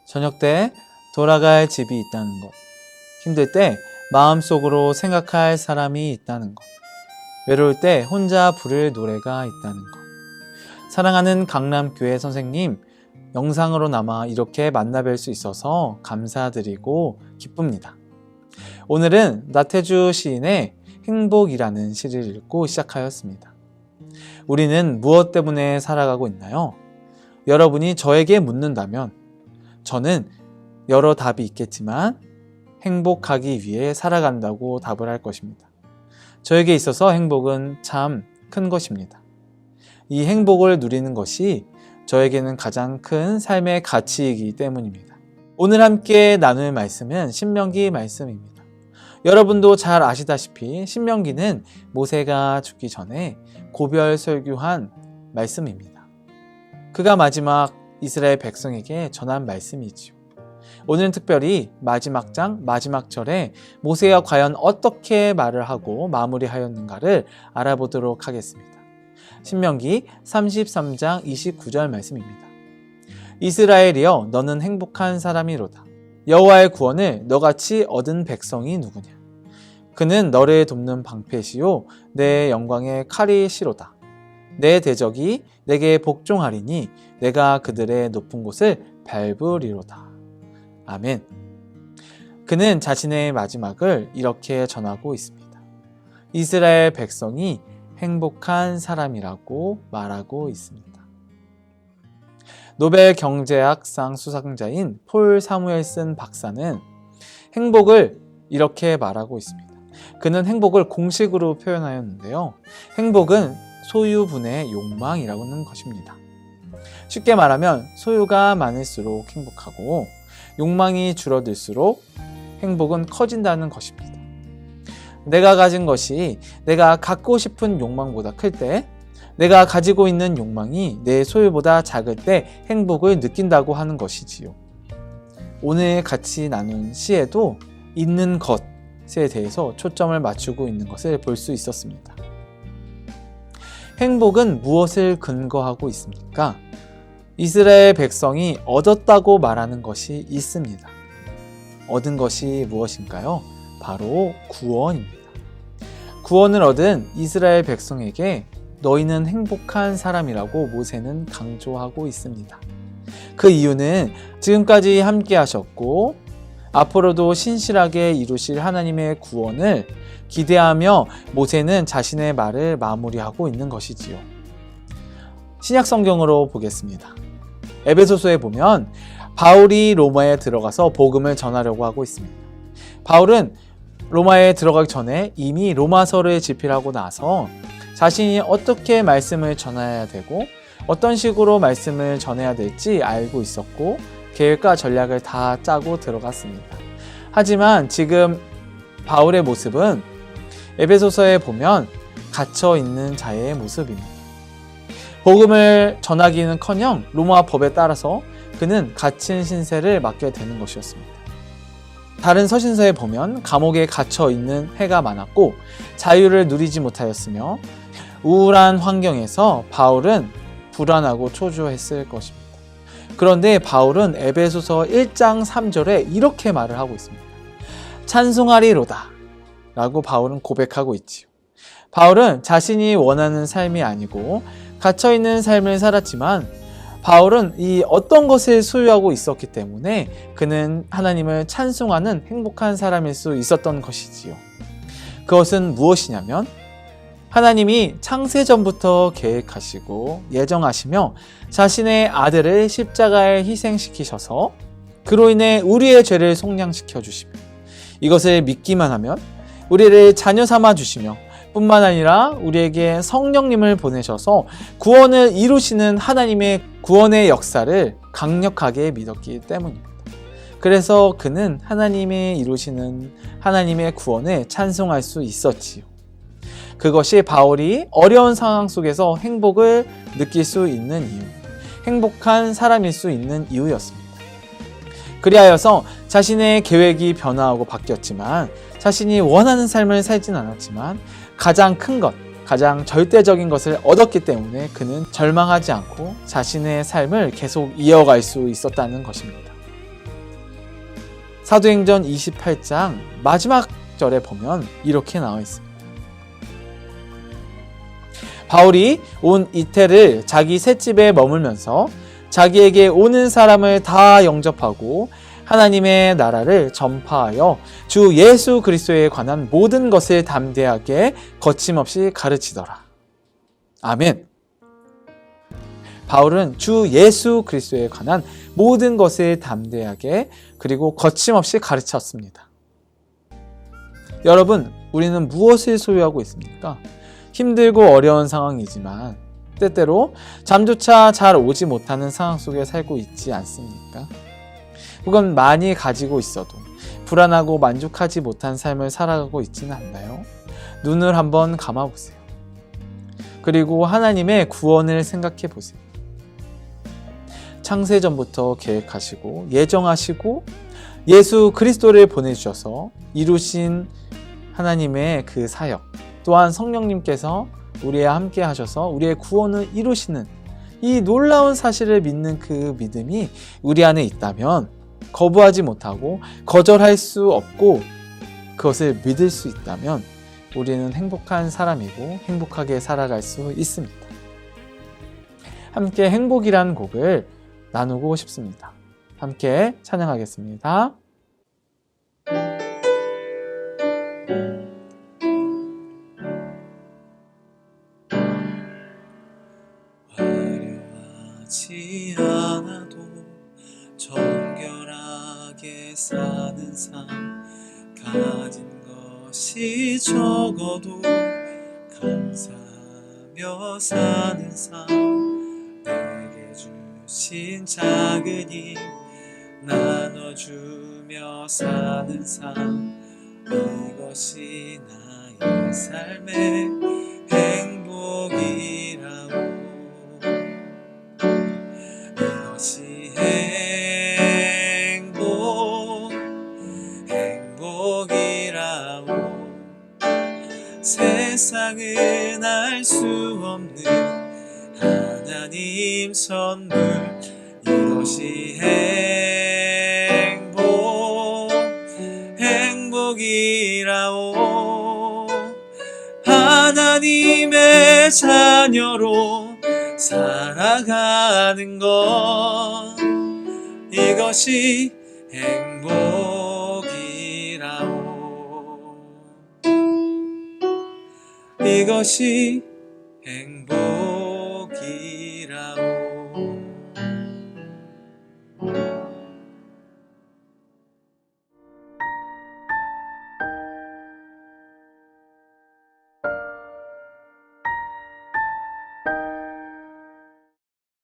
저녁 때 돌아갈 집이 있다는 것, 힘들 때 마음속으로 생각할 사람이 있다는 것, 외로울 때 혼자 부를 노래가 있다는 것. 사랑하는 강남교회 선생님, 영상으로나마 이렇게 만나뵐 수 있어서 감사드리고 기쁩니다. 오늘은 나태주 시인의 행복이라는 시를 읽고 시작하였습니다. 우리는 무엇 때문에 살아가고 있나요? 여러분이 저에게 묻는다면 저는 여러 답이 있겠지만 행복하기 위해 살아간다고 답을 할 것입니다. 저에게 있어서 행복은 참 큰 것입니다. 이 행복을 누리는 것이 저에게는 가장 큰 삶의 가치이기 때문입니다. 오늘 함께 나눌 말씀은 신명기 말씀입니다. 여러분도 잘 아시다시피 신명기는 모세가 죽기 전에 고별 설교한 말씀입니다. 그가 마지막 이스라엘 백성에게 전한 말씀이지요. 오늘은 특별히 마지막 장, 마지막 절에 모세가 과연 어떻게 말을 하고 마무리하였는가를 알아보도록 하겠습니다. 신명기 33장 29절 말씀입니다. 이스라엘이여 너는 행복한 사람이로다. 여호와의 구원을 너같이 얻은 백성이 누구냐. 그는 너를 돕는 방패시요 내 영광의 칼이시로다. 내 대적이 내게 복종하리니 내가 그들의 높은 곳을 밟으리로다. 아멘. 그는 자신의 마지막을 이렇게 전하고 있습니다. 이스라엘 백성이 행복한 사람이라고 말하고 있습니다. 노벨 경제학상 수상자인 폴 사무엘슨 박사는 행복을 이렇게 말하고 있습니다. 그는 행복을 공식으로 표현하였는데요. 행복은 소유분의 욕망이라는 것입니다. 쉽게 말하면 소유가 많을수록 행복하고 욕망이 줄어들수록 행복은 커진다는 것입니다. 내가 가진 것이 내가 갖고 싶은 욕망보다 클 때, 내가 가지고 있는 욕망이 내 소유보다 작을 때 행복을 느낀다고 하는 것이지요. 오늘 같이 나눈 시에도 있는 것에 대해서 초점을 맞추고 있는 것을 볼 수 있었습니다. 행복은 무엇을 근거하고 있습니까? 이스라엘 백성이 얻었다고 말하는 것이 있습니다. 얻은 것이 무엇인가요? 바로 구원입니다. 구원을 얻은 이스라엘 백성에게 너희는 행복한 사람이라고 모세는 강조하고 있습니다. 그 이유는 지금까지 함께 하셨고 앞으로도 신실하게 이루실 하나님의 구원을 기대하며 모세는 자신의 말을 마무리하고 있는 것이지요. 신약 성경으로 보겠습니다. 에베소서에 보면 바울이 로마에 들어가서 복음을 전하려고 하고 있습니다. 바울은 로마에 들어가기 전에 이미 로마서를 집필하고 나서 자신이 어떻게 말씀을 전해야 되고 어떤 식으로 말씀을 전해야 될지 알고 있었고 계획과 전략을 다 짜고 들어갔습니다. 하지만 지금 바울의 모습은 에베소서에 보면 갇혀있는 자의 모습입니다. 복음을 전하기는커녕 로마 법에 따라서 그는 갇힌 신세를 맞게 되는 것이었습니다. 다른 서신서에 보면 감옥에 갇혀있는 해가 많았고 자유를 누리지 못하였으며 우울한 환경에서 바울은 불안하고 초조했을 것입니다. 그런데 바울은 에베소서 1장 3절에 이렇게 말을 하고 있습니다. 찬송하리로다 라고 바울은 고백하고 있지요. 바울은 자신이 원하는 삶이 아니고 갇혀있는 삶을 살았지만 바울은 이 어떤 것을 소유하고 있었기 때문에 그는 하나님을 찬송하는 행복한 사람일 수 있었던 것이지요. 그것은 무엇이냐면 하나님이 창세전부터 계획하시고 예정하시며 자신의 아들을 십자가에 희생시키셔서 그로 인해 우리의 죄를 속량시켜 주시며 이것을 믿기만 하면 우리를 자녀 삼아 주시며 뿐만 아니라 우리에게 성령님을 보내셔서 구원을 이루시는 하나님의 구원의 역사를 강력하게 믿었기 때문입니다. 그래서 그는 하나님이 이루시는 하나님의 구원을 찬송할 수 있었지요. 그것이 바울이 어려운 상황 속에서 행복을 느낄 수 있는 이유, 행복한 사람일 수 있는 이유였습니다. 그리하여서 자신의 계획이 변화하고 바뀌었지만 자신이 원하는 삶을 살진 않았지만 가장 큰 것, 가장 절대적인 것을 얻었기 때문에 그는 절망하지 않고 자신의 삶을 계속 이어갈 수 있었다는 것입니다. 사도행전 28장 마지막 절에 보면 이렇게 나와 있습니다. 바울이 온 이태를 자기 셋집에 머물면서 자기에게 오는 사람을 다 영접하고 하나님의 나라를 전파하여 주 예수 그리스도에 관한 모든 것을 담대하게 거침없이 가르치더라. 아멘. 바울은 주 예수 그리스도에 관한 모든 것을 담대하게 그리고 거침없이 가르쳤습니다. 여러분, 우리는 무엇을 소유하고 있습니까? 힘들고 어려운 상황이지만 때때로 잠조차 잘 오지 못하는 상황 속에 살고 있지 않습니까? 혹은 많이 가지고 있어도 불안하고 만족하지 못한 삶을 살아가고 있지는 않나요? 눈을 한번 감아보세요. 그리고 하나님의 구원을 생각해 보세요. 창세전부터 계획하시고 예정하시고 예수 그리스도를 보내주셔서 이루신 하나님의 그 사역, 또한 성령님께서 우리와 함께 하셔서 우리의 구원을 이루시는 이 놀라운 사실을 믿는 그 믿음이 우리 안에 있다면 거부하지 못하고 거절할 수 없고 그것을 믿을 수 있다면 우리는 행복한 사람이고 행복하게 살아갈 수 있습니다. 함께 행복이라는 곡을 나누고 싶습니다. 함께 찬양하겠습니다. 화려하지 않아도 정결하게 사는 삶, 가진 것이 적어도 감사하며 사는 삶, 내게 주신 작은 힘 나눠주며 사는 삶, 이것이 나의 삶의 행복이라고. 이것이 행복이라고. 세상은 알 수 없는 하나님 선물, 이것이 행복이라오. 하나님의 자녀로 살아가는 것, 이것이 행복이라오. 이것이 행복.